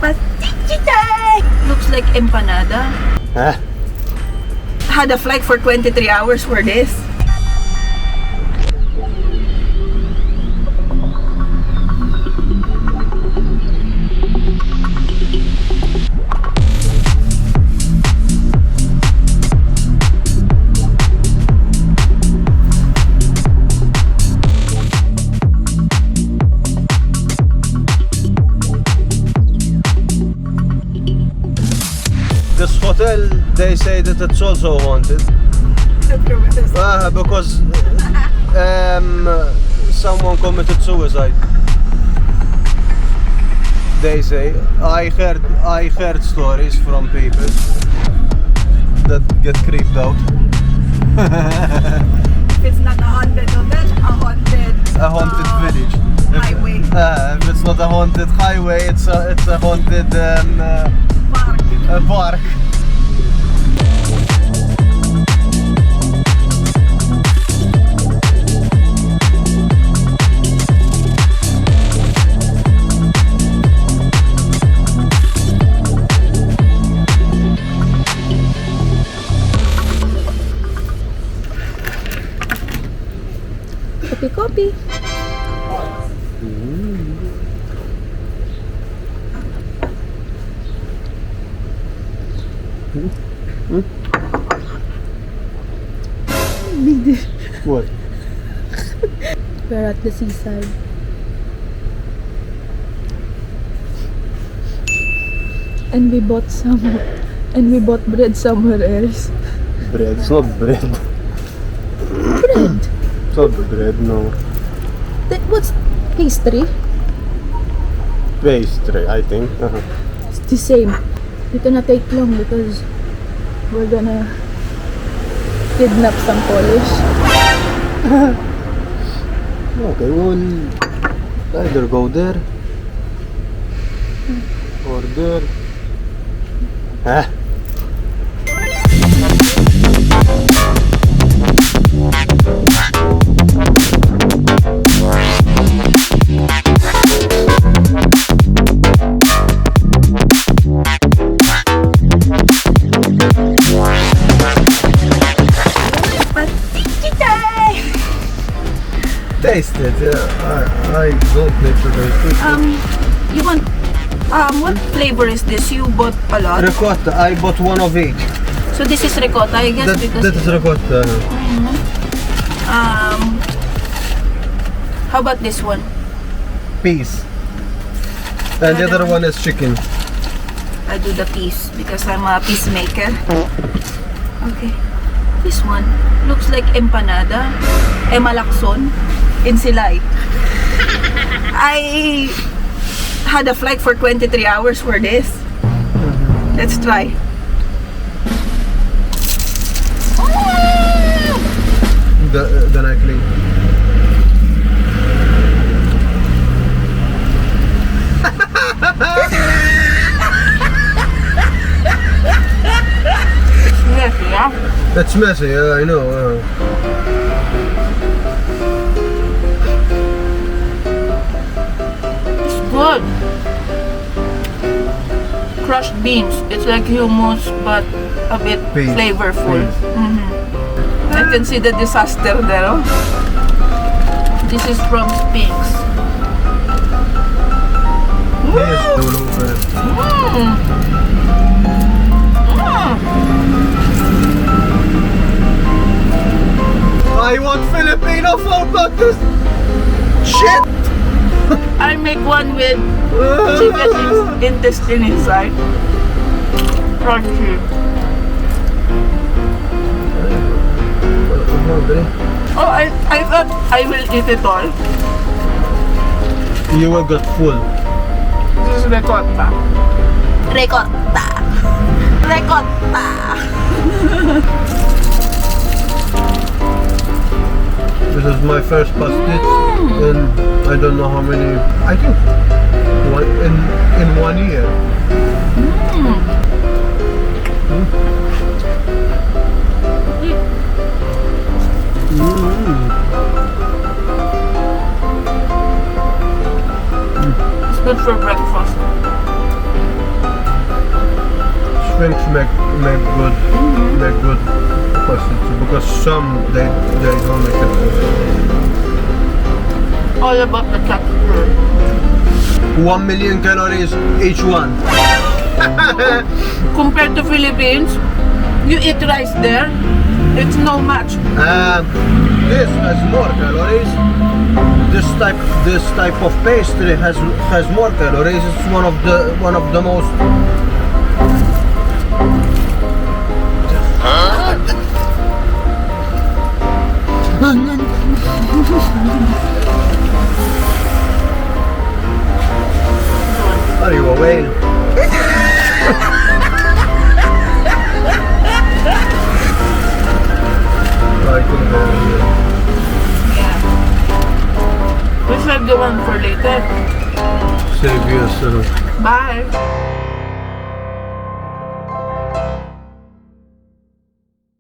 Pastizzi! Looks like empanada. Huh? Had a flight for 23 hours for this. This hotel, they say that it's also haunted. Because someone committed suicide. They say. I heard stories from people that get creeped out. If it's not a haunted hotel, A haunted village. highway. If it's not a haunted highway, it's a haunted park. Copy. What? We're at the seaside. And we bought bread somewhere else. Bread? It's not bread. Bread? It's not bread, no. What's pastry? Pastry, I think. It's the same. It's gonna take long because we're gonna kidnap some Polish. Okay, we'll either go there or there. Huh? Taste it, yeah. I don't need to taste it. You want what flavor is this? You bought a lot. Ricotta, I bought one of each. So this is ricotta, I guess, because that is ricotta. how about this one? Peas. And the other one is chicken. I do the peas because I'm a peacemaker. Okay. This one looks like empanada. Emalakson in Silay. I had a flight for 23 hours for this. Let's try. Then I clean. Messy, yeah? It's messy, yeah, I know. It's good. Crushed beans. It's like hummus, but a bit Beans. flavorful. Beans. I can see the disaster there. Oh. This is from Spinks. Yes, all over it. I want Filipino food, not this shit! I make one with chicken intestine inside. Crunchy. Oh, I thought I will eat it all. You will get full. This is ricotta. Ricotta. Ricotta. This is my first pastizzi in I don't know how many. I think in 1 year. It's good for breakfast. shrinks make good pastizzi, because some they don't make it good. All about the texture. 1 million calories each one. Compared to Philippines, you eat rice there, it's no match. This has more calories. This type of pastry has more calories. It's one of the most. Are you a whale? I think Yeah. We save the one for later. save you, sir. Bye.